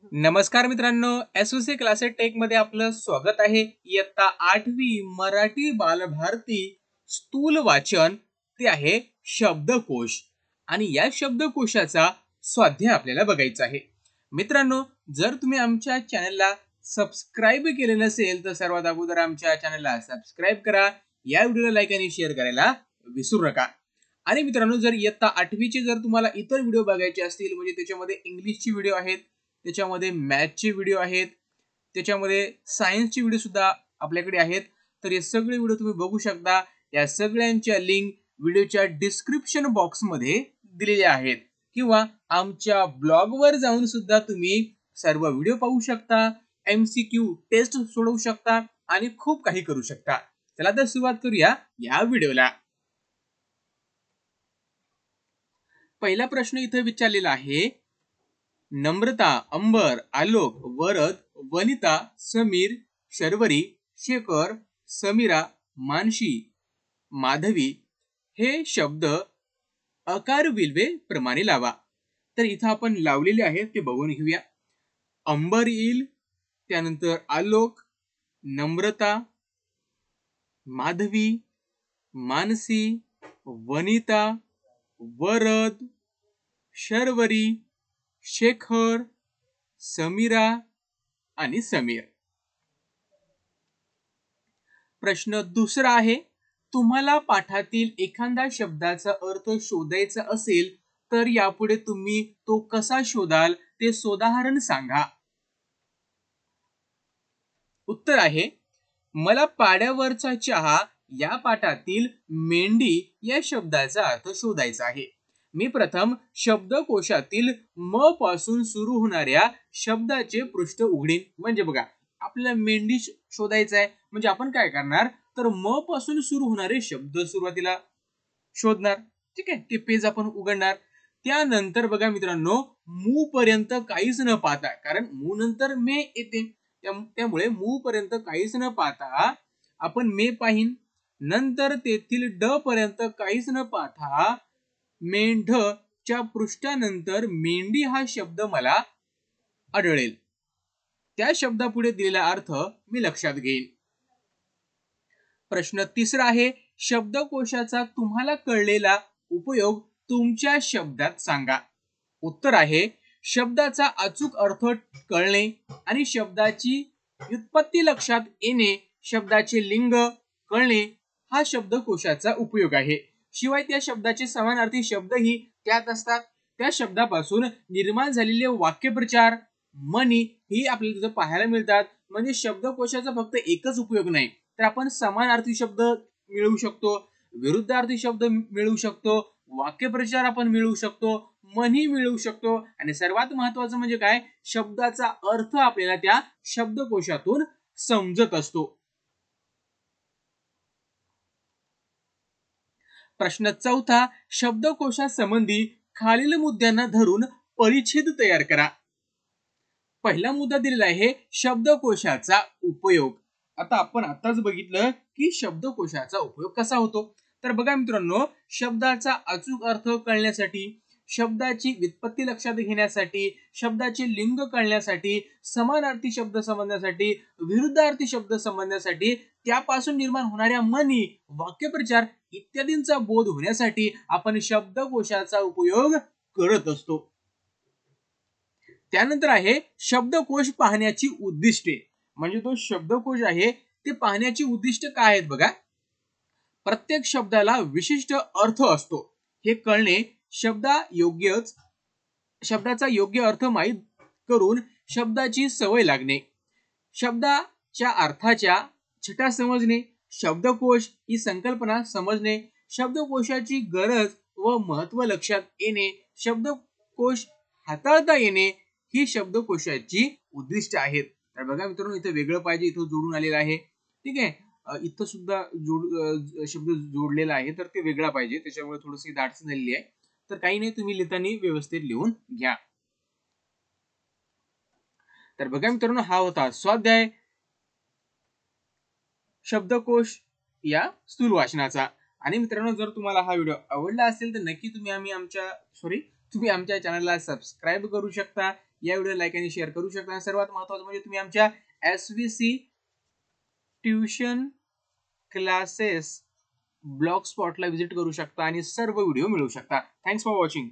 नमस्कार मित्रांनो, SOC classes take मध्ये आपलं स्वागत आहे. इयत्ता 8वी मराठी बालभारती स्थूल वाचन ते आहे शब्दकोश आणि या शब्दकोशाचा स्वाध्याय आपल्याला बघायचा आहे. मित्रांनो, जर तुम्ही आमच्या चॅनलला सबस्क्राइब केले नसेल तर सर्वात अगोदर आमच्या चॅनलला सबस्क्राइब करा. या व्हिडिओला लाईक आणि शेअर करायला विसरू नका. आणि मित्रांनो, जर इयत्ता 8वीचे जर तुम्हाला इतर व्हिडिओ बघायचे असतील म्हणजे त्याच्यामध्ये इंग्लिशची व्हिडिओ आहेत, त्याच्यामध्ये मॅथचे व्हिडिओ आहेत, त्याच्यामध्ये सायन्सचे व्हिडिओ सुद्धा आपल्याकडे आहेत. तर हे सगळे व्हिडिओ तुम्ही बघू शकता. या सगळ्यांच्या लिंक व्हिडिओच्या डिस्क्रिप्शन बॉक्समध्ये दिलेल्या आहेत किंवा आमच्या ब्लॉगवर जाऊन सुद्धा तुम्ही सर्व व्हिडिओ पाहू शकता, एमसीक्यू टेस्ट सोडवू शकता आणि खूप काही करू शकता. चला तर सुरुवात करूया या व्हिडिओला. पहिला प्रश्न इथे विचारलेला आहे. नम्रता, अंबर, आलोक, वरद, वनिता, समीर, शर्वरी, शेखर, समीरा, मानशी, माधवी हे शब्द अकार विल्वे प्रमाणे लावा. तर इथं आपण लावलेले आहेत ते बघून घेऊया. अंबर येईल, त्यानंतर आलोक, नम्रता, माधवी, मानसी, वनिता, वरद, शर्वरी, शेखर, समीरा आणि समीर. प्रश्न दुसरा आहे. तुम्हाला पाठातील एखाद्या शब्दाचा अर्थ शोधायचा असेल तर यापुढे तुम्ही तो कसा शोधाल ते सोदाहरण सांगा. उत्तर आहे. मला पाड्यावरचा चहा या पाठातील मेंढी या शब्दाचा अर्थ शोधायचा आहे. मी प्रथम शब्दकोशातील म पासून सुरू होणाऱ्या शब्दाचे पृष्ठ उघडीन. म्हणजे बघा, आपल्याला मेंढी शोधायचा आहे म्हणजे आपण काय करणार, तर म पासून सुरू होणारे शब्द सुरुवातीला शोधणार. ठीक आहे, ते पेज आपण उघडणार. त्यानंतर बघा मित्रांनो, मू पर्यंत काहीच न पाहता, कारण मू नंतर मे येते, त्यामुळे मू पर्यंत काहीच न पाहता आपण मे पाहिन. नंतर तेथील ड पर्यंत काहीच न पाहता मेंढ च्या पृष्ठानंतर मेंढी हा शब्द मला आढळेल. त्या शब्दापुढे दिलेला अर्थ मी लक्षात घेईन. प्रश्न तिसरा आहे. शब्दकोशाचा तुम्हाला कळलेला उपयोग तुमच्या शब्दात सांगा. उत्तर आहे. शब्दाचा अचूक अर्थ कळणे आणि शब्दाची व्युत्पत्ती लक्षात येणे, शब्दाचे लिंग कळणे हा शब्दकोशाचा उपयोग आहे. शिवाय त्या शब्दाचे समानार्थी शब्दही त्यात असतात. त्या शब्दापासून निर्माण झालेले वाक्यप्रचार, म्हणी ही आपल्याला तिथे पाहायला मिळतात. म्हणजे शब्दकोशाचा फक्त एकच उपयोग नाही, तर आपण समानार्थी शब्द मिळवू शकतो, विरुद्धार्थी शब्द मिळवू शकतो, वाक्यप्रचार आपण मिळवू शकतो, म्हणी मिळवू शकतो आणि सर्वात महत्वाचं म्हणजे काय, शब्दाचा अर्थ आपल्याला त्या शब्दकोशातून समजत असतो. प्रश्न चौथा. शब्दकोशासंबंधी खालील मुद्द्यांना धरून परिच्छेद तयार करा. पहिला मुद्दा दिलेला आहे शब्दकोशाचा उपयोग. आता आपण आताच बघितलं की शब्दकोशाचा उपयोग कसा होतो. तर बघा मित्रांनो, शब्दाचा अचूक अर्थ कळण्यासाठी, शब्दाची व्युत्पत्ती लक्षात घेण्यासाठी, शब्दाचे लिंग कळण्यासाठी, समानार्थी शब्द समजण्यासाठी, विरुद्धार्थी शब्द समजण्यासाठी, त्यापासून निर्माण होणाऱ्या म्हणी, वाक्यप्रचार इत्यादींचा बोध होण्यासाठी आपण शब्दकोशाचा उपयोग करत असतो. त्यानंतर आहे शब्दकोश पाहण्याची उद्दिष्टे. म्हणजे तो शब्दकोश आहे ते पाहण्याची उद्दिष्ट काय आहेत बघा. प्रत्येक शब्दाला विशिष्ट अर्थ असतो हे कळणे, शब्दाचा योग्य अर्थ माहीत करून शब्दाची सवय लागणे, शब्दाच्या अर्थाच्या छटा समजणे, शब्दकोश ही संकल्पना समजणे, शब्दकोशाची गरज व महत्व लक्षात येणे, शब्दकोश हाताळता येणे ही शब्दकोशाची उद्दिष्ट आहेत. तर बघा मित्रांनो, इथे वेगळं पाहिजे, इथं जोडून आलेलं आहे. ठीक आहे, इथं सुद्धा शब्द जोडलेला आहे, तर ते वेगळा पाहिजे, त्याच्यामुळे थोडीशी दाटस झालेली आहे. तर काही नाही, तुम्ही लिहिताना व्यवस्थित लिहून घ्या. तर बघा मित्रांनो, हा होता स्वाध्याय शब्दकोश या स्थूल वाचनाचा. आणि मित्रांनो, जर तुम्हाला हा व्हिडिओ आवडला असेल तर नक्की तुम्ही तुम्ही आमच्या चॅनलला सबस्क्राईब करू शकता, या व्हिडिओ लाईक आणि शेअर करू शकता. आणि सर्वात महत्त्वाचं म्हणजे तुम्ही आमच्या SVC ट्युशन क्लासेस ब्लॉग स्पॉटला व्हिजिट करू शकता आणि सर्व व्हिडिओ मिळवू शकता. Thanks for watching.